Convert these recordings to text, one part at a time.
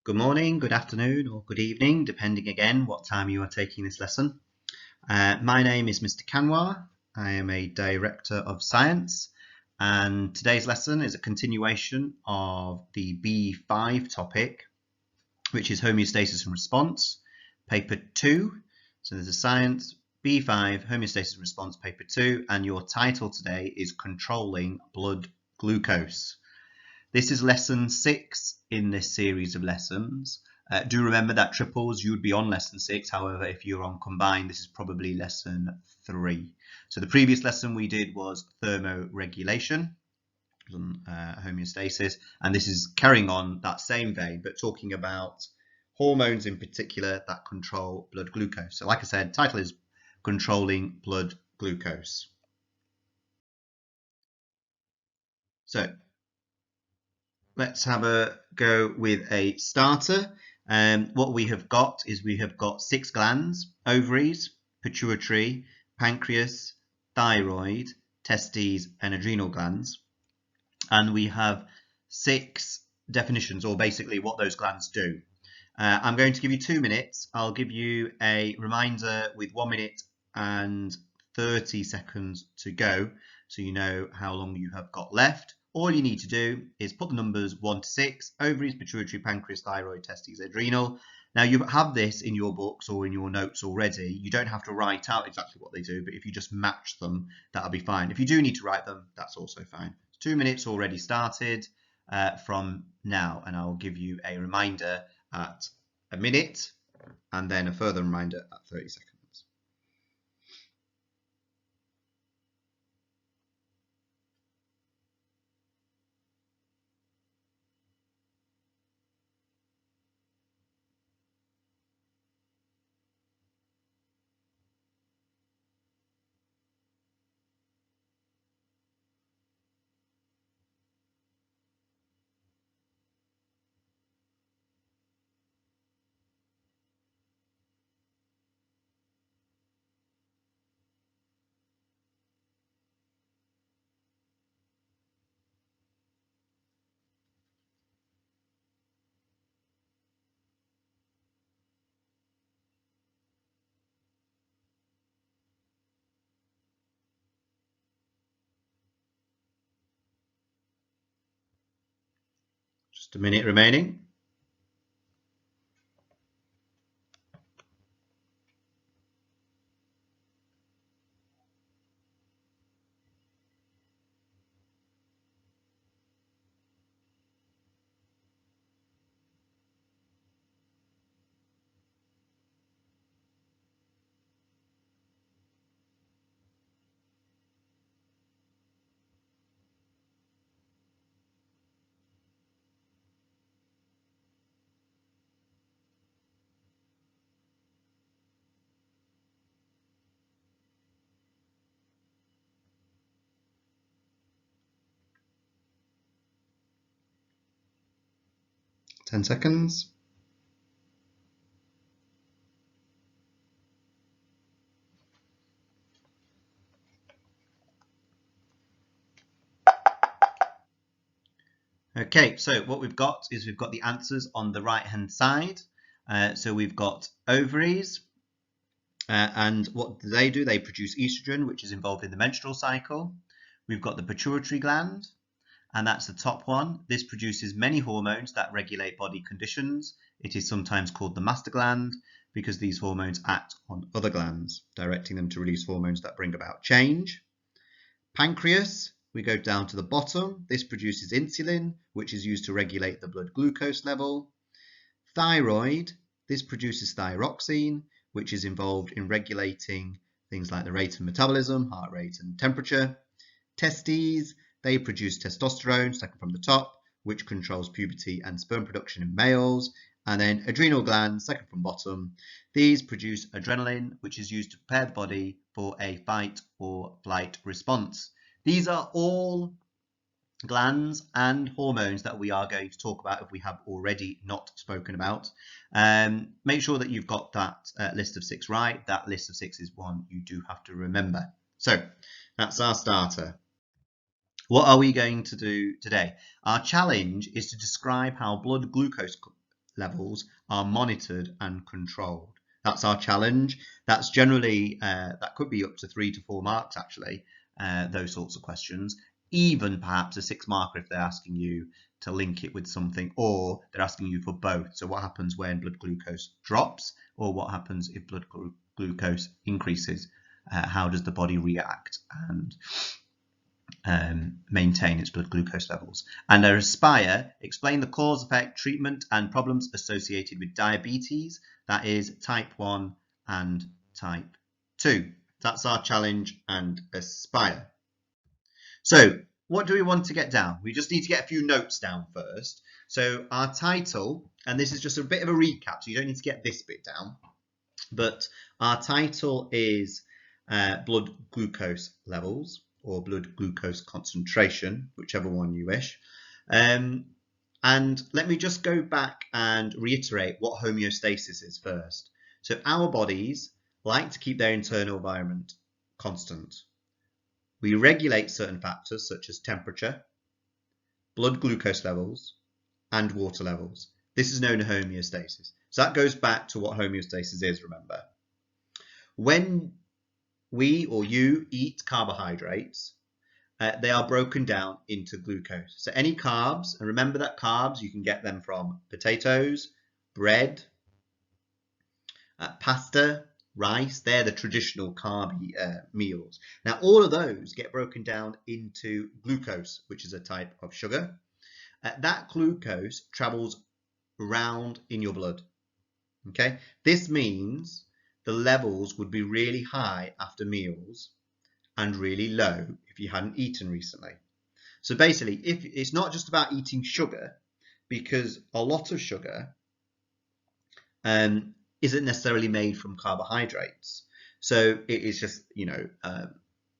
Good morning, good afternoon, or good evening, depending again what time you are taking this lesson. My name is Mr. Kanwar. I am a Director of Science, and today's lesson is a continuation of the B5 topic, which is Homeostasis and Response, Paper 2. So there's a Science B5 Homeostasis and Response, Paper 2, and your title today is Controlling Blood Glucose. This is lesson 6 in this series of lessons. Do remember that triples, you would be on lesson 6. However, if you're on combined, this is probably lesson 3. So the previous lesson we did was thermoregulation, homeostasis, and this is carrying on that same vein, but talking about hormones in particular that control blood glucose. So like I said, title is Controlling Blood Glucose. So let's have a go with a starter. What we have got is we have got 6 glands: ovaries, pituitary, pancreas, thyroid, testes, and adrenal glands. And we have 6 definitions, or basically what those glands do. I'm going to give you 2 minutes. I'll give you a reminder with 1 minute and 30 seconds to go, so you know how long you have got left. All you need to do is put the numbers 1 to 6, ovaries, pituitary, pancreas, thyroid, testes, adrenal. Now you have this in your books or in your notes already. You don't have to write out exactly what they do, but if you just match them, that'll be fine. If you do need to write them, that's also fine. 2 minutes already started from now, and I'll give you a reminder at a minute and then a further reminder at 30 seconds. Just a minute remaining. Ten seconds. Okay, so what we've got is we've got the answers on the right hand side. So we've got ovaries, and what do? They produce estrogen, which is involved in the menstrual cycle. We've got the pituitary gland, and that's the top one. This produces many hormones that regulate body conditions. It is sometimes called the master gland because these hormones act on other glands, directing them to release hormones that bring about change. Pancreas, we go down to the bottom. This produces insulin, which is used to regulate the blood glucose level. Thyroid, this produces thyroxine, which is involved in regulating things like the rate of metabolism, heart rate, and temperature. Testes, they produce testosterone, second from the top, which controls puberty and sperm production in males. And then adrenal glands, second from bottom. These produce adrenaline, which is used to prepare the body for a fight or flight response. These are all glands and hormones that we are going to talk about if we have already not spoken about. Make sure that you've got that list of 6 right. That list of 6 is one you do have to remember. So that's our starter. What are we going to do today? Our challenge is to describe how blood glucose levels are monitored and controlled. That's our challenge. That's generally, that could be up to 3 to 4 marks actually, those sorts of questions. Even perhaps a 6 marker if they're asking you to link it with something, or they're asking you for both. So what happens when blood glucose drops, or what happens if blood glucose increases? How does the body react and maintain its blood glucose levels? And our Aspire, explain the cause, effect, treatment and problems associated with diabetes, that is type 1 and type 2. That's our challenge and Aspire. So what do we want to get down? We just need to get a few notes down first. So our title, and this is just a bit of a recap, so you don't need to get this bit down, but our title is blood glucose levels, or blood glucose concentration, whichever one you wish. And let me just go back and reiterate what homeostasis is first. So our bodies like to keep their internal environment constant. We regulate certain factors such as temperature, blood glucose levels, and water levels. This is known as homeostasis. So that goes back to what homeostasis is, remember. When we or you eat carbohydrates, they are broken down into glucose. So any carbs, and remember that carbs, you can get them from potatoes, bread, pasta, rice. They're the traditional carby meals. Now all of those get broken down into glucose, which is a type of sugar. That glucose travels around in your blood. Okay, this means the levels would be really high after meals and really low if you hadn't eaten recently. So basically, if it's not just about eating sugar, because a lot of sugar isn't necessarily made from carbohydrates. So it is just,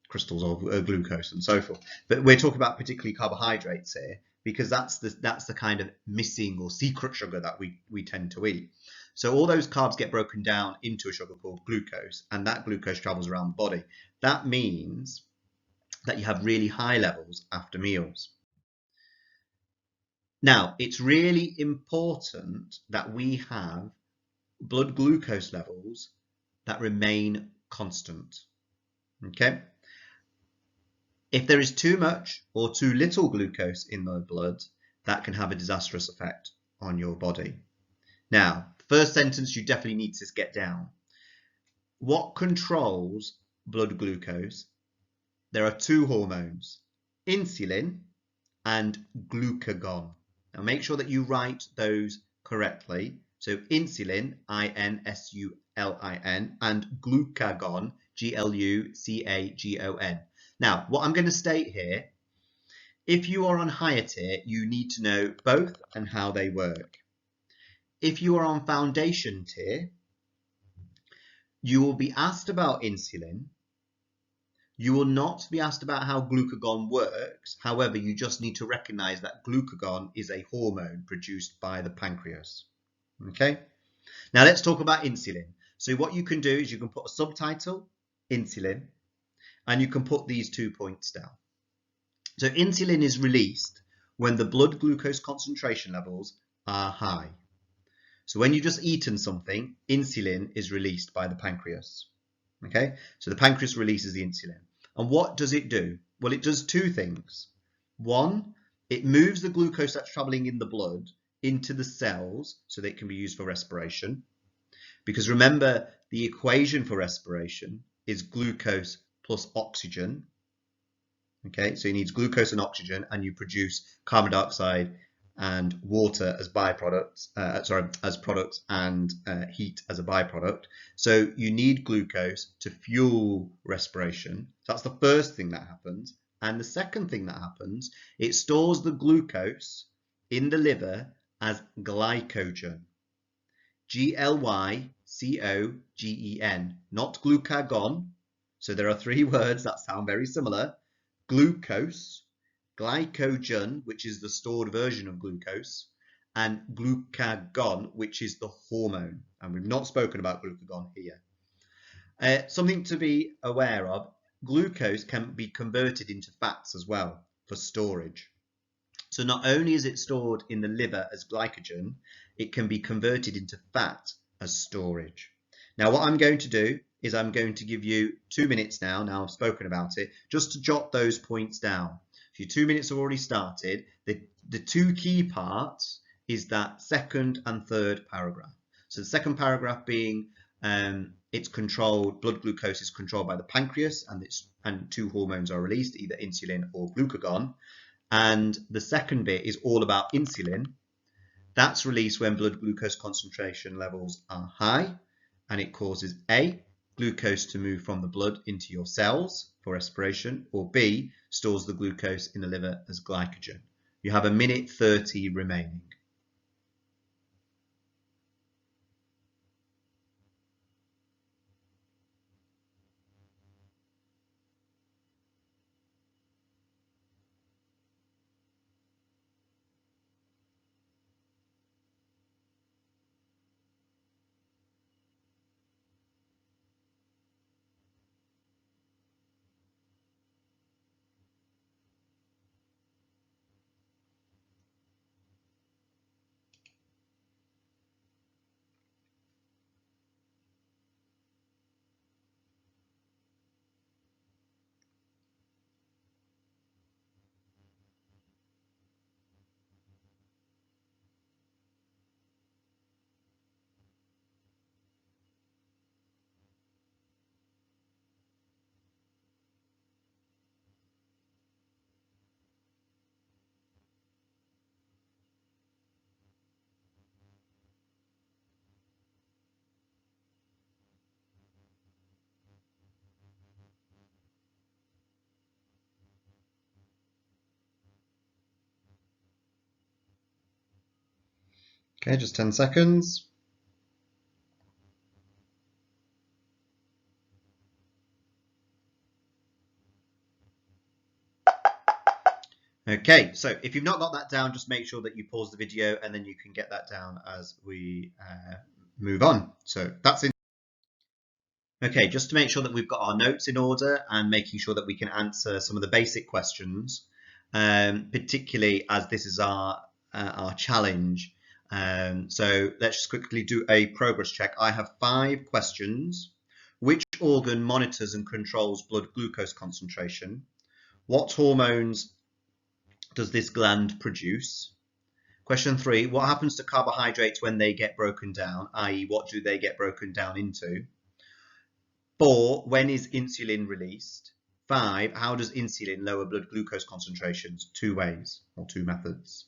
crystals of glucose and so forth. But we're talking about particularly carbohydrates here, because that's the kind of missing or secret sugar that we tend to eat. So all those carbs get broken down into a sugar called glucose, and that glucose travels around the body. That means that you have really high levels after meals. Now, it's really important that we have blood glucose levels that remain constant. Okay? If there is too much or too little glucose in the blood, that can have a disastrous effect on your body. Now, first sentence you definitely need to get down. What controls blood glucose? There are two hormones, insulin and glucagon. Now make sure that you write those correctly. So insulin, I-N-S-U-L-I-N, and glucagon, G-L-U-C-A-G-O-N. Now, what I'm going to state here, if you are on higher tier, you need to know both and how they work. If you are on foundation tier, you will be asked about insulin. You will not be asked about how glucagon works. However, you just need to recognize that glucagon is a hormone produced by the pancreas. Okay? Now let's talk about insulin. So what you can do is you can put a subtitle, insulin, and you can put these 2 points down. So insulin is released when the blood glucose concentration levels are high. So when you've just eaten something, insulin is released by the pancreas. Okay? So the pancreas releases the insulin. And what does it do? Well, it does two things. One, it moves the glucose that's traveling in the blood into the cells so that it can be used for respiration. Because remember, the equation for respiration is glucose plus oxygen. Okay, so it needs glucose and oxygen, and you produce carbon dioxide and water as byproducts, as products, and heat as a byproduct. So you need glucose to fuel respiration. So that's the first thing that happens. And the second thing that happens, it stores the glucose in the liver as glycogen. G-L-Y-C-O-G-E-N, not glucagon. So there are three words that sound very similar. Glucose, glycogen, which is the stored version of glucose, and glucagon, which is the hormone. And we've not spoken about glucagon here. Something to be aware of, glucose can be converted into fats as well for storage. So not only is it stored in the liver as glycogen, it can be converted into fat as storage. Now what I'm going to do is I'm going to give you 2 minutes now I've spoken about it, just to jot those points down. If your 2 minutes have already started, the two key parts is that second and third paragraph. So the second paragraph being it's controlled, blood glucose is controlled by the pancreas, and two hormones are released, either insulin or glucagon. And the second bit is all about insulin. That's released when blood glucose concentration levels are high, and it causes A, glucose to move from the blood into your cells for respiration, or B, stores the glucose in the liver as glycogen. You have 1:30 remaining. Okay, just 10 seconds. Okay, so if you've not got that down, just make sure that you pause the video and then you can get that down as we move on. So that's in. Okay, just to make sure that we've got our notes in order and making sure that we can answer some of the basic questions, particularly as this is our challenge. So let's just quickly do a progress check. I have 5 questions. Which organ monitors and controls blood glucose concentration? What hormones does this gland produce? Question 3, what happens to carbohydrates when they get broken down, i.e. what do they get broken down into? 4, when is insulin released? 5, how does insulin lower blood glucose concentrations? 2 ways or 2 methods.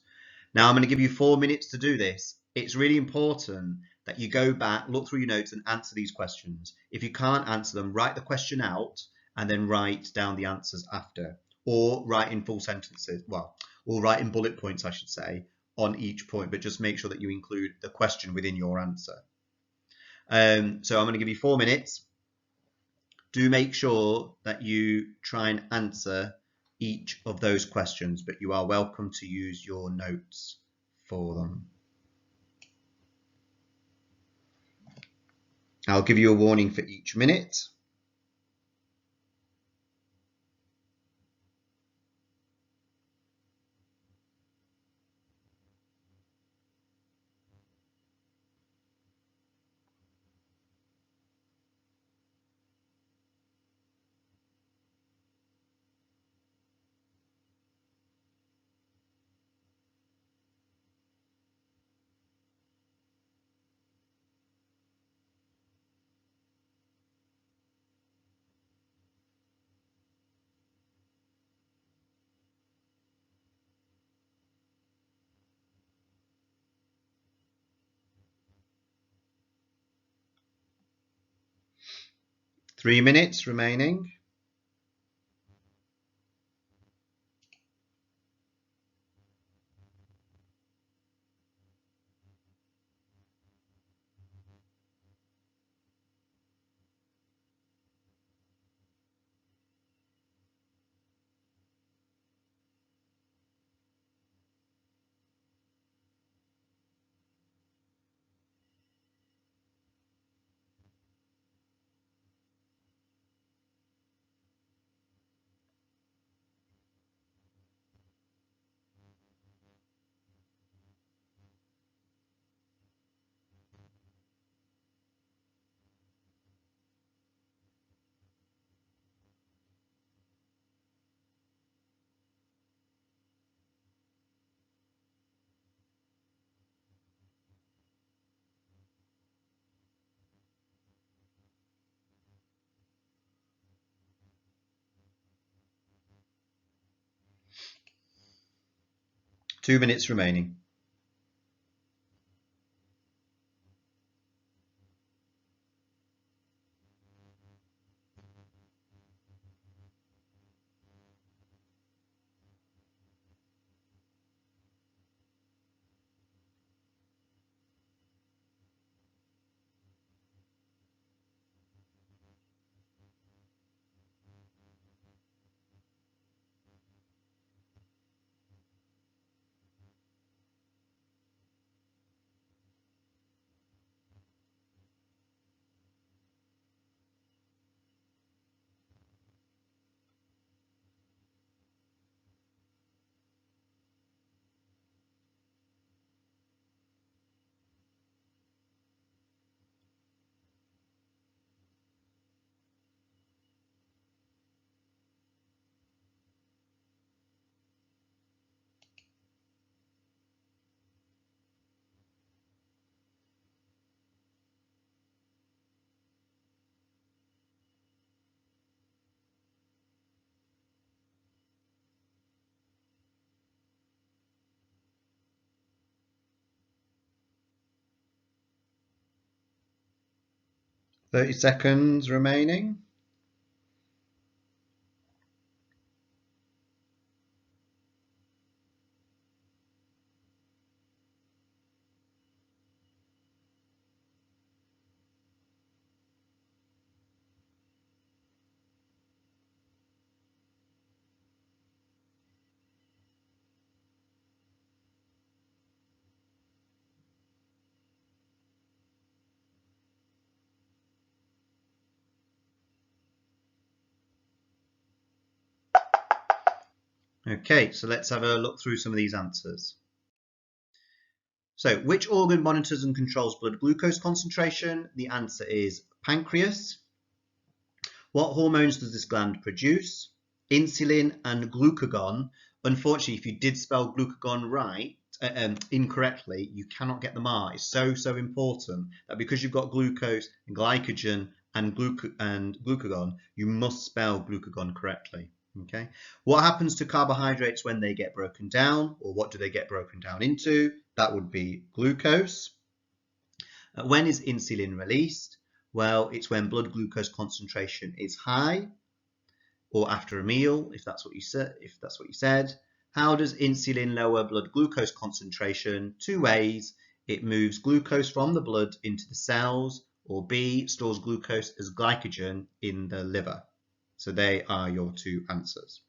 Now I'm going to give you 4 minutes to do this. It's really important that you go back, look through your notes and answer these questions. If you can't answer them, write the question out and then write down the answers after, or write in full sentences, or write in bullet points, I should say, on each point, but just make sure that you include the question within your answer. So I'm going to give you 4 minutes. Do make sure that you try and answer each of those questions, but you are welcome to use your notes for them. I'll give you a warning for each minute. Three minutes remaining. 2 minutes remaining. "30 seconds remaining. Okay, so let's have a look through some of these answers. So, which organ monitors and controls blood glucose concentration? The answer is pancreas. What hormones does this gland produce? Insulin and glucagon. Unfortunately, if you did spell glucagon right, incorrectly, you cannot get the mark. It's so important that because you've got glucose and glycogen and glucagon, you must spell glucagon correctly. Okay. What happens to carbohydrates when they get broken down, or what do they get broken down into? That would be glucose. When is insulin released? Well, it's when blood glucose concentration is high, or after a meal, if that's what you said. How does insulin lower blood glucose concentration? 2 ways. It moves glucose from the blood into the cells, or B, stores glucose as glycogen in the liver. So they are your 2 answers.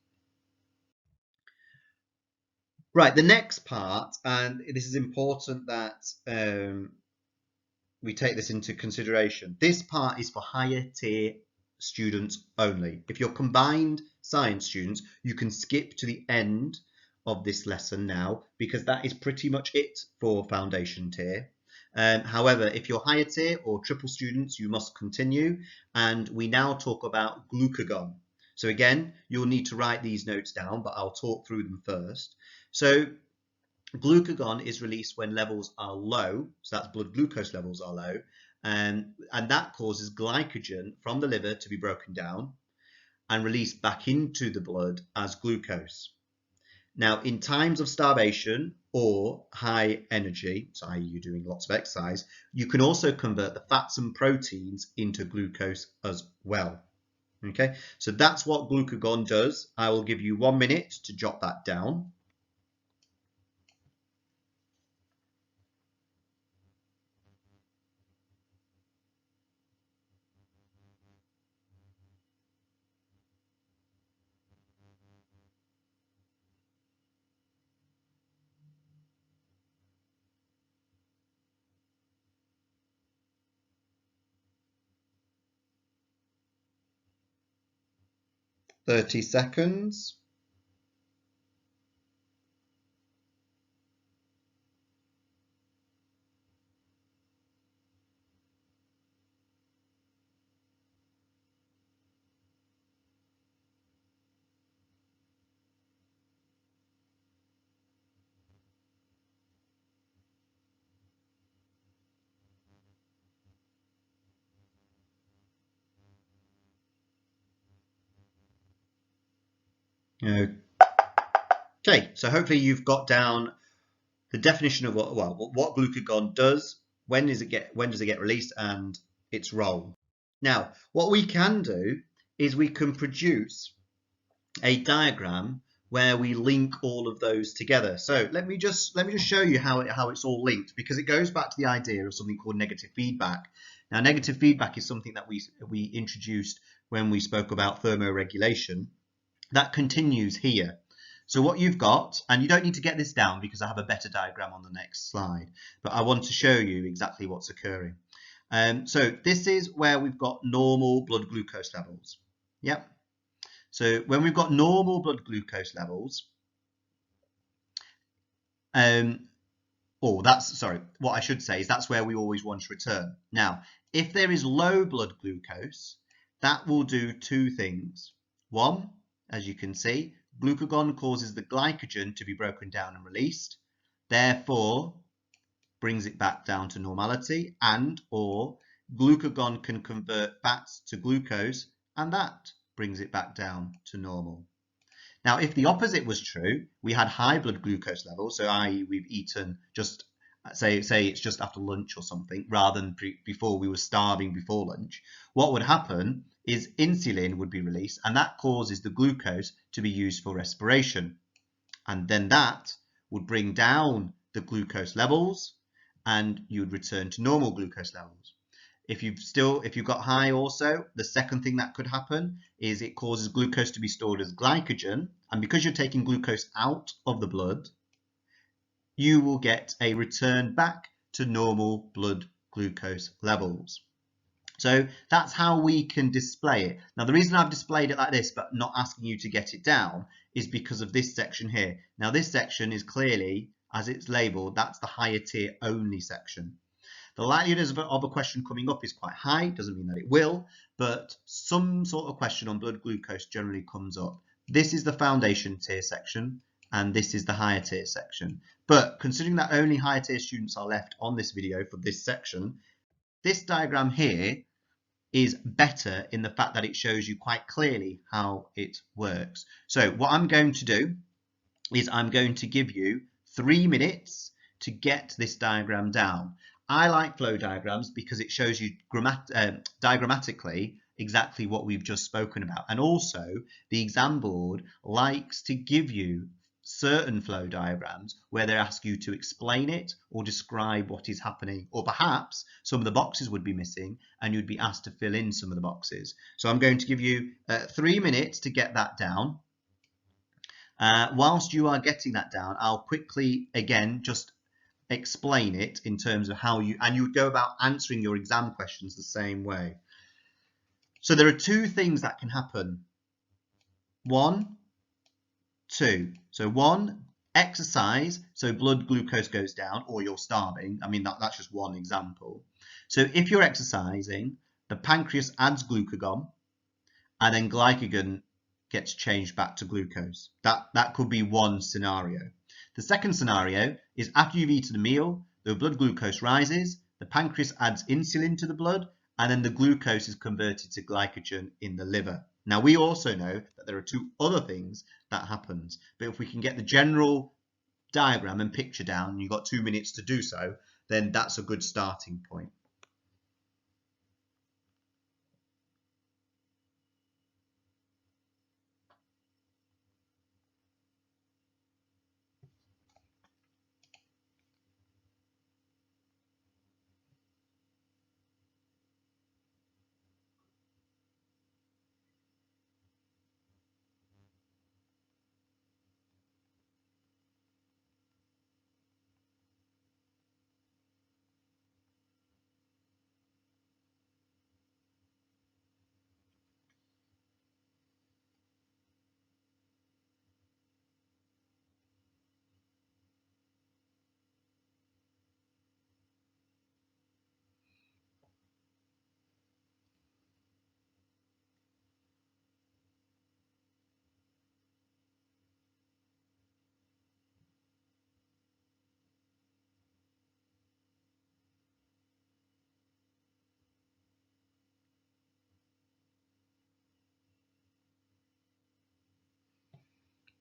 Right, the next part, and this is important that we take this into consideration. This part is for higher tier students only. If you're combined science students, you can skip to the end of this lesson now, because that is pretty much it for foundation tier. However, if you're higher tier or triple students, you must continue. And we now talk about glucagon. So again, you'll need to write these notes down, but I'll talk through them first. So glucagon is released when levels are low, so that's blood glucose levels are low, and that causes glycogen from the liver to be broken down and released back into the blood as glucose. Now, in times of starvation or high energy, so i.e. you're doing lots of exercise, you can also convert the fats and proteins into glucose as well. Okay, so that's what glucagon does. I will give you 1 minute to jot that down. "30 seconds. Okay, so hopefully you've got down the definition of what glucagon does, when does it get released, and its role. Now, what we can do is we can produce a diagram where we link all of those together. So let me just show you how it's all linked, because it goes back to the idea of something called negative feedback. Now, negative feedback is something that we introduced when we spoke about thermoregulation. That continues here. So what you've got, and you don't need to get this down because I have a better diagram on the next slide, but I want to show you exactly what's occurring. So this is where we've got normal blood glucose levels. Yep. So when we've got normal blood glucose levels, what I should say is that's where we always want to return. Now, if there is low blood glucose, that will do two things. One, as you can see, glucagon causes the glycogen to be broken down and released, therefore brings it back down to normality, or glucagon can convert fats to glucose, and that brings it back down to normal. Now, if the opposite was true, we had high blood glucose levels, so i.e. we've eaten just, say it's just after lunch or something, rather than before we were starving before lunch, what would happen is insulin would be released, and that causes the glucose to be used for respiration. And then that would bring down the glucose levels, and you would return to normal glucose levels. If you've got high also, the second thing that could happen is it causes glucose to be stored as glycogen, and because you're taking glucose out of the blood, you will get a return back to normal blood glucose levels. So that's how we can display it. Now, the reason I've displayed it like this but not asking you to get it down is because of this section here. Now, this section is clearly, as it's labelled, that's the higher tier only section. The likelihood of a question coming up is quite high. Doesn't mean that it will, but some sort of question on blood glucose generally comes up. This is the foundation tier section, and this is the higher tier section. But considering that only higher tier students are left on this video for this section, this diagram here is better in the fact that it shows you quite clearly how it works. So what I'm going to do is I'm going to give you 3 minutes to get this diagram down. I like flow diagrams because it shows you diagrammatically exactly what we've just spoken about. And also, the exam board likes to give you certain flow diagrams where they ask you to explain it or describe what is happening, or perhaps some of the boxes would be missing and you'd be asked to fill in some of the boxes. So I'm going to give you 3 minutes to get that down. Whilst you are getting that down, I'll quickly again just explain it in terms of how you would go about answering your exam questions the same way. So there are two things that can happen. 1, 2. So 1, exercise, so blood glucose goes down, or you're starving. I mean, that's just one example. So if you're exercising, the pancreas adds glucagon, and then glycogen gets changed back to glucose. That could be one scenario. The second scenario is after you've eaten a meal, the blood glucose rises, the pancreas adds insulin to the blood, and then the glucose is converted to glycogen in the liver. Now, we also know that there are two other things that happens, but if we can get the general diagram and picture down, and you've got 2 minutes to do so, then that's a good starting point.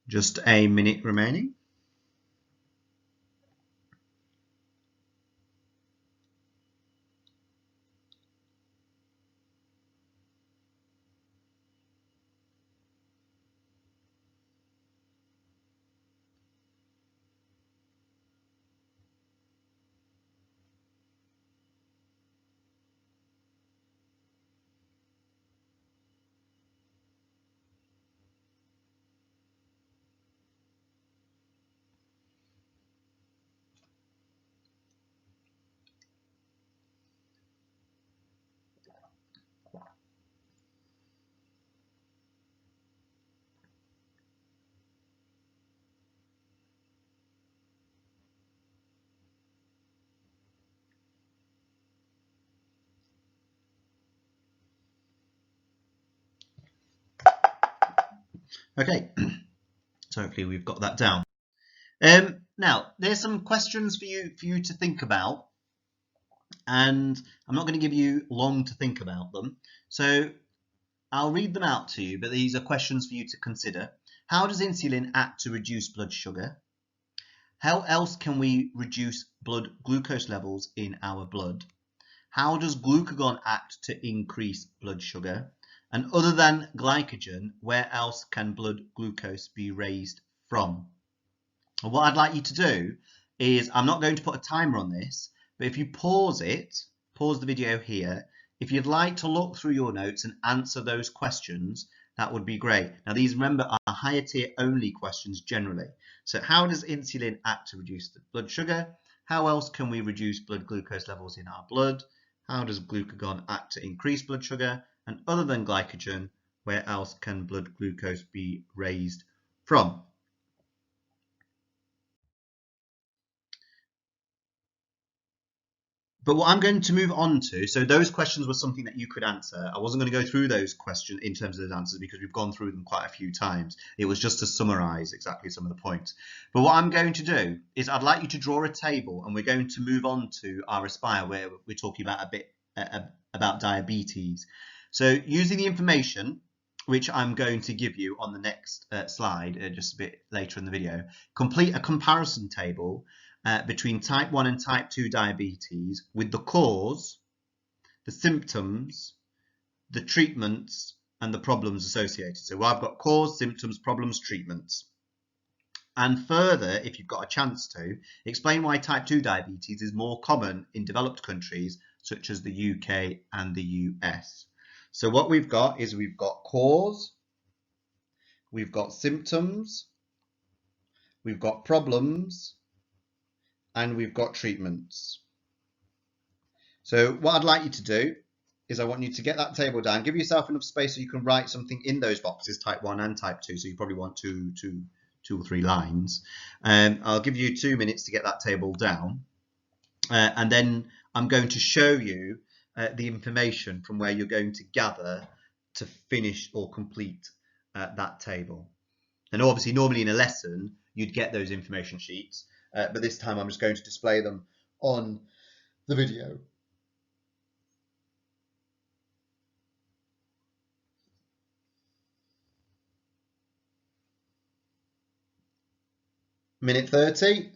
Just a minute remaining. Okay, so hopefully we've got that down. Now, there's some questions for you to think about, and I'm not going to give you long to think about them. So I'll read them out to you, but these are questions for you to consider. How does insulin act to reduce blood sugar? How else can we reduce blood glucose levels in our blood? How does glucagon act to increase blood sugar? And other than glycogen, where else can blood glucose be raised from? And what I'd like you to do is, I'm not going to put a timer on this, but if you pause the video here, if you'd like to look through your notes and answer those questions, that would be great. Now these, remember, are higher tier only questions generally. So how does insulin act to reduce the blood sugar? How else can we reduce blood glucose levels in our blood? How does glucagon act to increase blood sugar? And other than glycogen, where else can blood glucose be raised from? But what I'm going to move on to, so those questions were something that you could answer. I wasn't going to go through those questions in terms of those answers because we've gone through them quite a few times. It was just to summarize exactly some of the points. But what I'm going to do is I'd like you to draw a table, and we're going to move on to our Aspire, where we're talking about a bit about diabetes. So using the information which I'm going to give you on the next slide, just a bit later in the video, complete a comparison table between type 1 and type 2 diabetes with the cause, the symptoms, the treatments, and the problems associated. So I've got cause, symptoms, problems, treatments. And further, if you've got a chance to, explain why type 2 diabetes is more common in developed countries such as the UK and the US. So what we've got is we've got cause, we've got symptoms, we've got problems, and we've got treatments. So what I'd like you to do is I want you to get that table down, give yourself enough space so you can write something in those boxes, type 1 and type 2, so you probably want two or three lines. I'll give you 2 minutes to get that table down, and then I'm going to show you the information from where you're going to gather to finish or complete that table. And obviously, normally in a lesson, you'd get those information sheets, but this time I'm just going to display them on the video. Minute 30.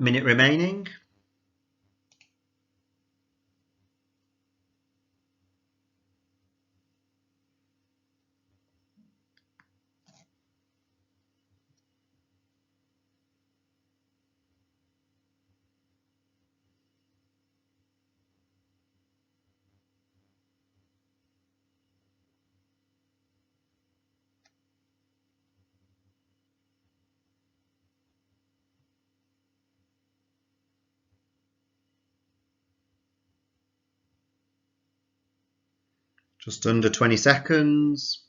Minute remaining. Just under 20 seconds.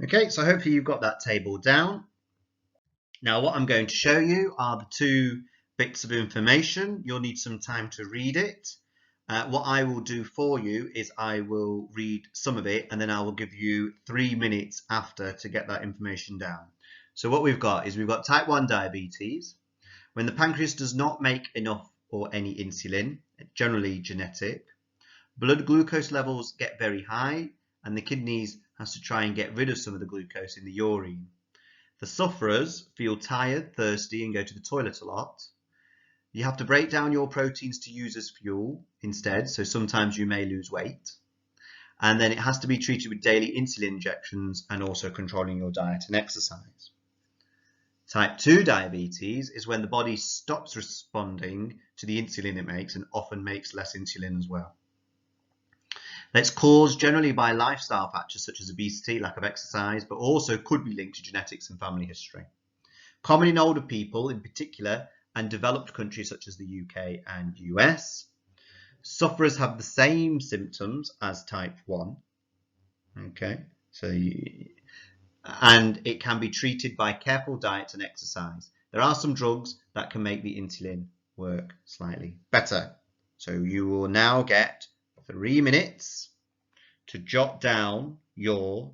Okay, so hopefully you've got that table down. Now what I'm going to show you are the two bits of information. You'll need some time to read it. What I will do for you is I will read some of it, and then I will give you 3 minutes after to get that information down. So what we've got is we've got type 1 diabetes. When the pancreas does not make enough or any insulin, generally genetic, blood glucose levels get very high, and the kidneys has to try and get rid of some of the glucose in the urine. The sufferers feel tired, thirsty, and go to the toilet a lot. You have to break down your proteins to use as fuel instead, so sometimes you may lose weight. And then it has to be treated with daily insulin injections and also controlling your diet and exercise. Type 2 diabetes is when the body stops responding to the insulin it makes and often makes less insulin as well. That's caused generally by lifestyle factors such as obesity, lack of exercise, but also could be linked to genetics and family history. Common in older people in particular, and developed countries such as the UK and US. Sufferers have the same symptoms as type 1. Okay, and it can be treated by careful diet and exercise. There are some drugs that can make the insulin work slightly better. So you will now get 3 minutes to jot down your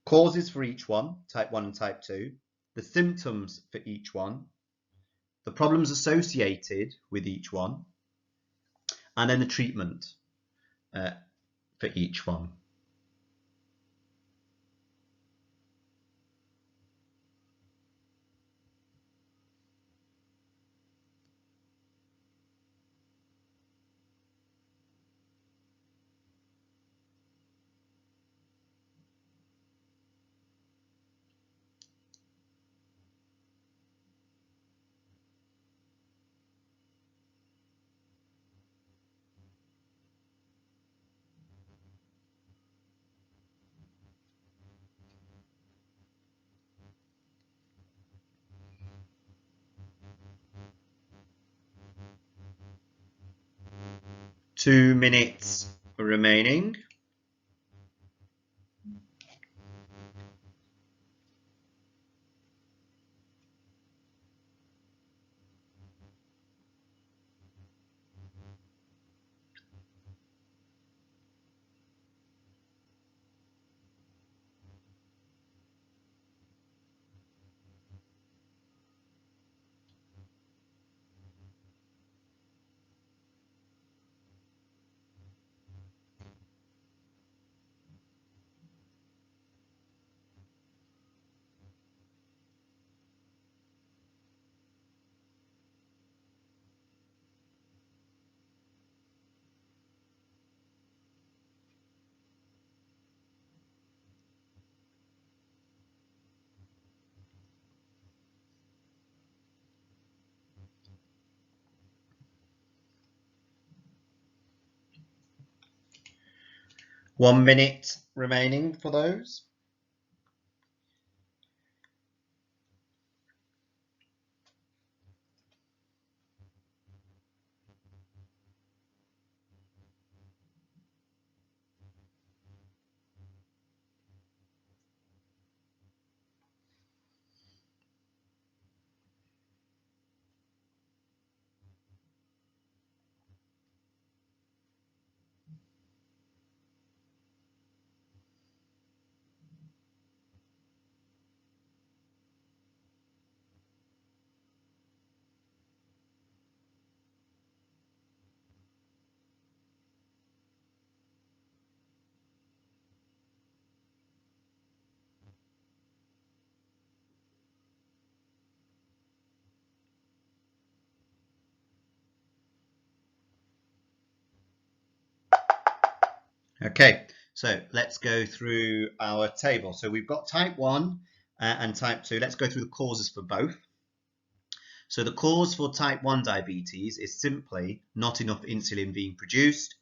causes for each one, type 1 and type 2, the symptoms for each one, the problems associated with each one, and then the treatment for each one. Two minutes remaining. One minute remaining for those. Okay, so let's go through our table. So we've got type 1 and type 2. Let's go through the causes for both. So the cause for type 1 diabetes is simply not enough insulin being produced,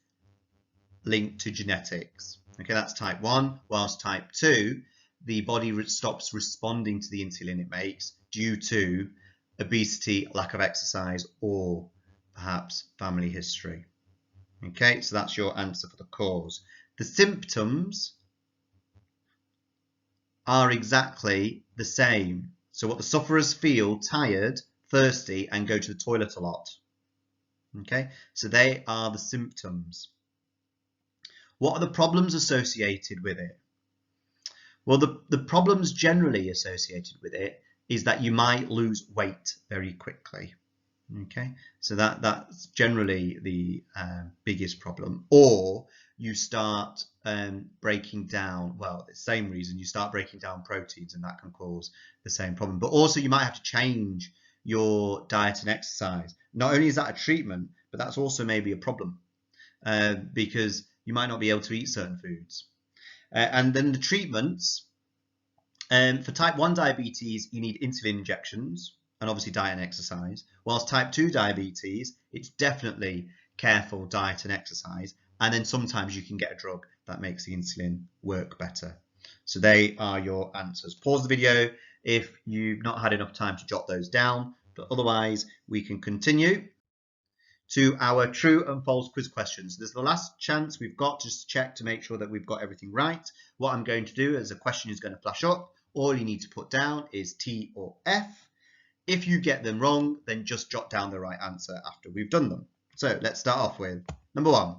linked to genetics. Okay, that's type 1, whilst type 2, the body stops responding to the insulin it makes due to obesity, lack of exercise, or perhaps family history. Okay, so that's your answer for the cause. The symptoms are exactly the same. So what the sufferers feel, tired, thirsty, and go to the toilet a lot. Okay, so they are the symptoms. What are the problems associated with it? Well, the problems generally associated with it is that you might lose weight very quickly. Okay, so that's generally the biggest problem. Or you start breaking down, well, the same reason, you start breaking down proteins, and that can cause the same problem. But also you might have to change your diet and exercise. Not only is that a treatment, but that's also maybe a problem because you might not be able to eat certain foods. And then the treatments, for type 1 diabetes, you need insulin injections and obviously diet and exercise. Whilst type 2 diabetes, it's definitely careful diet and exercise. And then sometimes you can get a drug that makes the insulin work better. So they are your answers. Pause the video if you've not had enough time to jot those down, but otherwise we can continue to our true and false quiz questions. This is the last chance we've got just to check to make sure that we've got everything right. What I'm going to do is a question is going to flash up. All you need to put down is T or F. If you get them wrong, then just jot down the right answer after we've done them. So let's start off with number 1.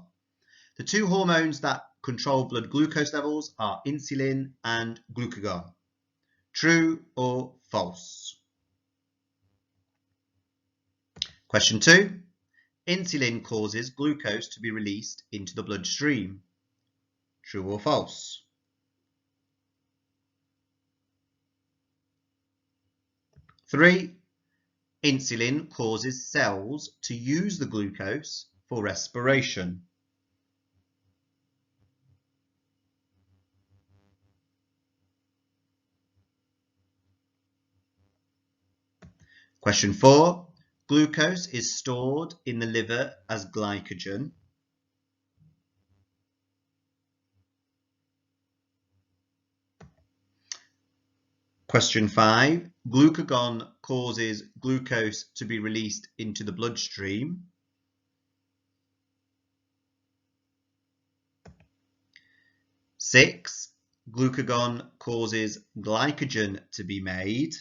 The 2 hormones that control blood glucose levels are insulin and glucagon. True or false? Question 2. Insulin causes glucose to be released into the bloodstream. True or false? Three, insulin causes cells to use the glucose for respiration. Question 4. Glucose is stored in the liver as glycogen. Question 5. Glucagon causes glucose to be released into the bloodstream. Six, glucagon causes glycogen to be made.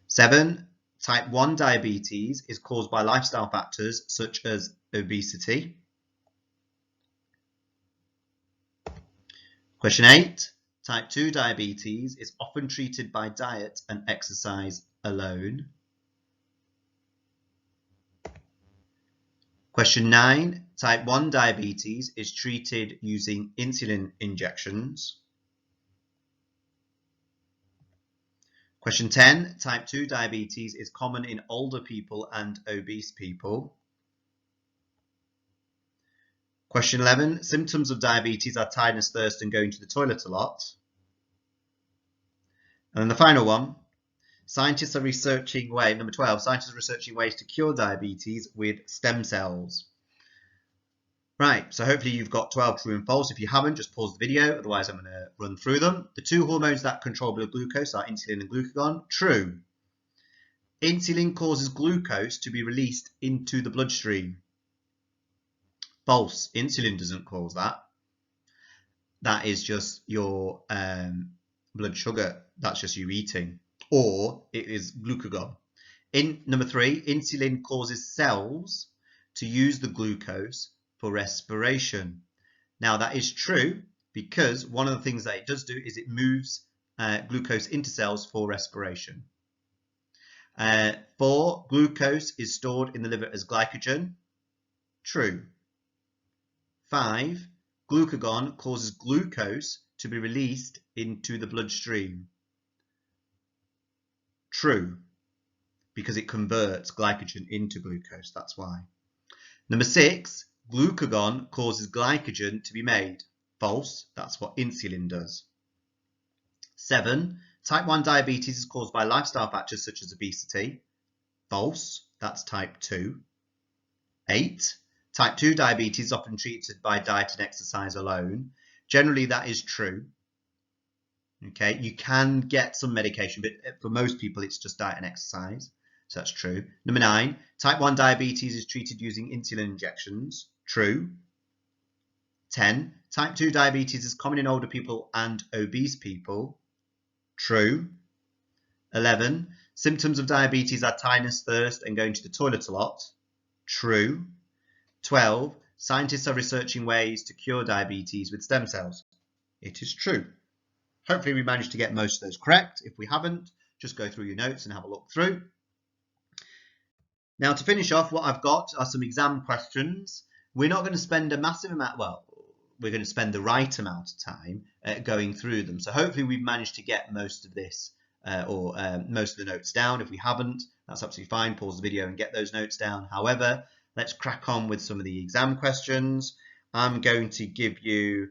Seven, type 1 diabetes is caused by lifestyle factors such as obesity. Question 8. Type 2 diabetes is often treated by diet and exercise alone. Question 9. Type 1 diabetes is treated using insulin injections. Question 10. Type 2 diabetes is common in older people and obese people. Question 11, symptoms of diabetes are tiredness, thirst, and going to the toilet a lot. And then the final one, scientists are researching ways, number 12, scientists are researching ways to cure diabetes with stem cells. Right, so hopefully you've got 12 true and false. If you haven't, just pause the video, otherwise I'm going to run through them. The 2 hormones that control blood glucose are insulin and glucagon. True. Insulin causes glucose to be released into the bloodstream. False. Insulin doesn't cause that. That is just your blood sugar. That's just you eating. Or it is glucagon. Number 3, insulin causes cells to use the glucose for respiration. Now that is true because one of the things that it does do is it moves glucose into cells for respiration. 4, glucose is stored in the liver as glycogen. True. 5, glucagon causes glucose to be released into the bloodstream. True, because it converts glycogen into glucose, that's why. Number 6, glucagon causes glycogen to be made. False, that's what insulin does. 7, type 1 diabetes is caused by lifestyle factors such as obesity. False, that's type 2. 8, type 2 diabetes is often treated by diet and exercise alone. Generally, that is true. Okay, you can get some medication, but for most people, it's just diet and exercise. So that's true. Number 9, type 1 diabetes is treated using insulin injections. True. 10, type 2 diabetes is common in older people and obese people. True. 11, symptoms of diabetes are tiredness, thirst, and going to the toilet a lot. True. 12, scientists are researching ways to cure diabetes with stem cells. It is true. Hopefully we managed to get most of those correct. If we haven't, just go through your notes and have a look through. Now to finish off, what I've got are some exam questions. We're not going to spend a massive amount, well, we're going to spend the right amount of time going through them. So hopefully we've managed to get most of this or most of the notes down. If we haven't, that's absolutely fine. Pause the video and get those notes down. However, let's crack on with some of the exam questions. I'm going to give you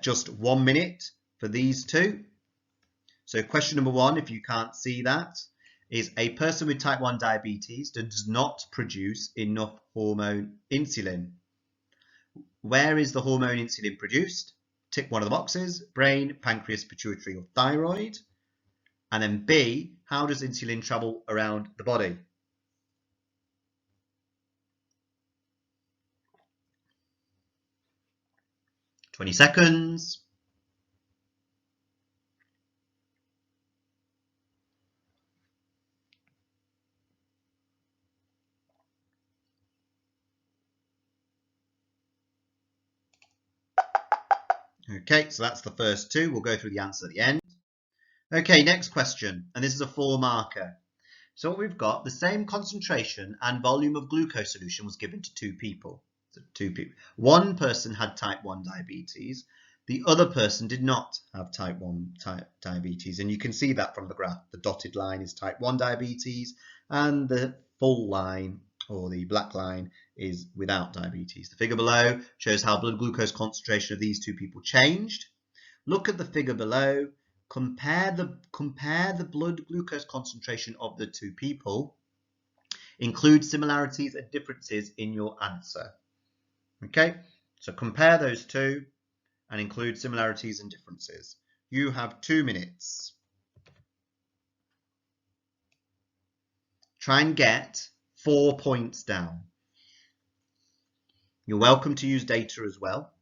just 1 minute for these two. So question number 1, if you can't see that, is a person with type 1 diabetes does not produce enough hormone insulin. Where is the hormone insulin produced? Tick one of the boxes: brain, pancreas, pituitary, or thyroid. And then B, how does insulin travel around the body? "20 seconds. Okay, so that's the first two. We'll go through the answer at the end. Okay, next question, and this is a 4 marker. So what we've got, the same concentration and volume of glucose solution was given to 2 people. So 2 people. One person had type 1 diabetes. The other person did not have type 1 diabetes. And you can see that from the graph. The dotted line is type 1 diabetes, and the full line, or the black line, is without diabetes. The figure below shows how blood glucose concentration of these 2 people changed. Look at the figure below. Compare the blood glucose concentration of the 2 people. Include similarities and differences in your answer. Okay, so compare those two and include similarities and differences. You have 2 minutes. Try and get 4 points down. You're welcome to use data as well.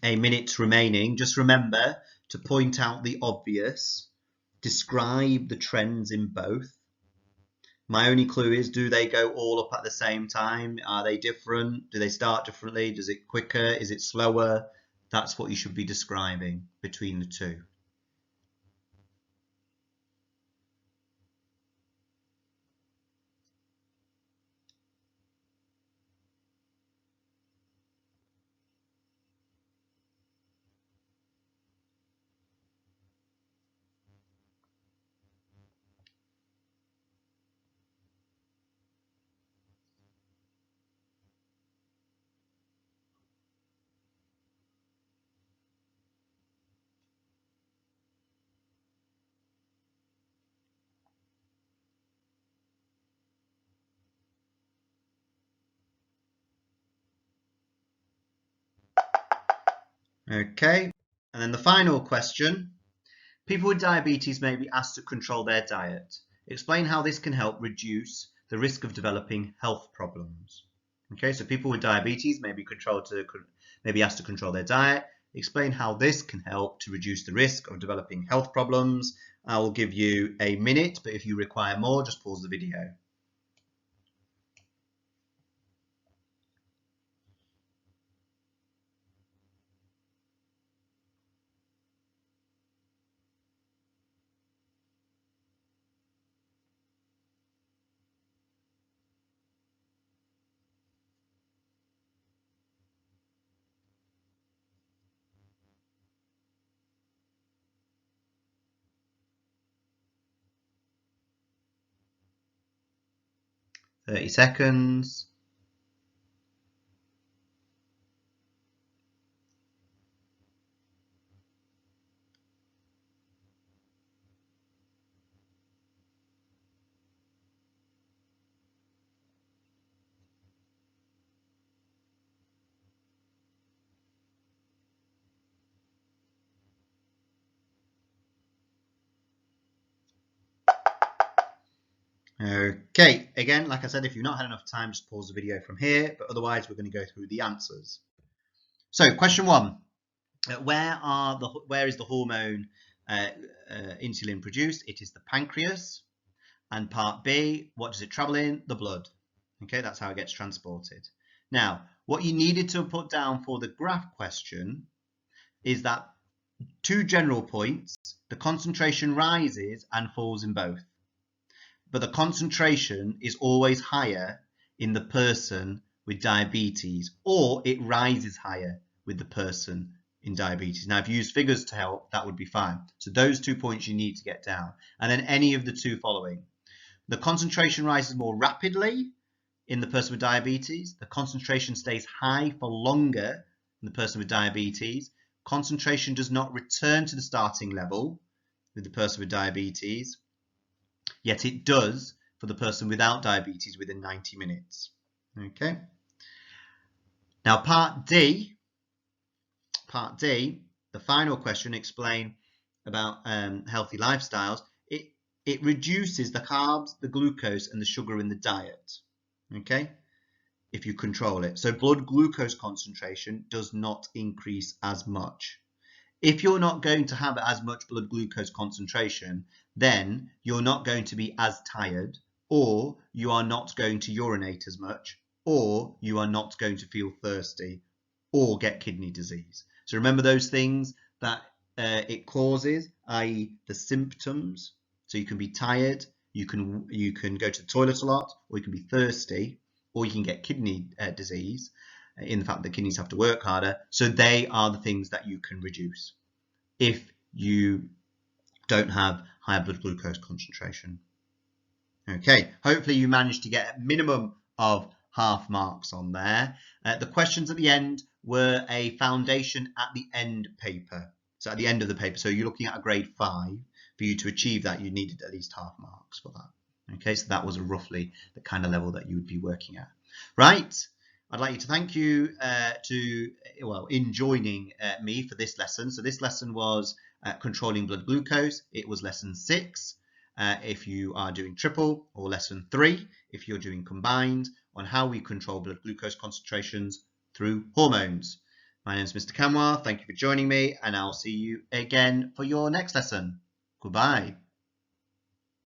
A minute remaining. Just remember to point out the obvious. Describe the trends in both. My only clue is, do they go all up at the same time? Are they different? Do they start differently? Does it quicker? Is it slower? That's what you should be describing between the two. Okay, and then the final question. People with diabetes may be asked to control their diet. Explain how this can help reduce the risk of developing health problems. Okay, so people with diabetes may be asked to control their diet. Explain how this can help to reduce the risk of developing health problems. I will give you a minute, but if you require more, just pause the video. "30 seconds. Okay, again, like I said, if you've not had enough time, just pause the video from here, but otherwise we're going to go through the answers. So question 1, where is the hormone insulin produced? It is the pancreas. And part B, what does it travel in? The blood. Okay, that's how it gets transported. Now, what you needed to put down for the graph question is that 2 general points, the concentration rises and falls in both. But the concentration is always higher in the person with diabetes, or it rises higher with the person in diabetes. Now, if you use figures to help, that would be fine. So those 2 points you need to get down. And then any of the 2 following. The concentration rises more rapidly in the person with diabetes. The concentration stays high for longer in the person with diabetes. Concentration does not return to the starting level with the person with diabetes, yet it does for the person without diabetes within 90 minutes. Okay. Now part D, the final question, explain about healthy lifestyles. It reduces the carbs, the glucose, and the sugar in the diet, okay, if you control it. So blood glucose concentration does not increase as much. If you're not going to have as much blood glucose concentration, then you're not going to be as tired, or you are not going to urinate as much, or you are not going to feel thirsty, or get kidney disease. So remember those things that it causes, i.e. the symptoms. So you can be tired, you can go to the toilet a lot, or you can be thirsty, or you can get kidney disease in the fact that kidneys have to work harder. So they are the things that you can reduce if you don't have higher blood glucose concentration. Okay, hopefully you managed to get a minimum of half marks on there. The questions at the end were a foundation at the end paper. So at the end of the paper, so you're looking at a grade 5. For you to achieve that, you needed at least half marks for that. Okay, so that was roughly the kind of level that you would be working at. Right, I'd like you to thank you in joining me for this lesson. So this lesson was controlling blood glucose. It was lesson 6 if you are doing triple, or lesson 3 if you're doing combined, on how we control blood glucose concentrations through hormones. My name is Mr. Kamwar. Thank you for joining me, and I'll see you again for your next lesson. Goodbye.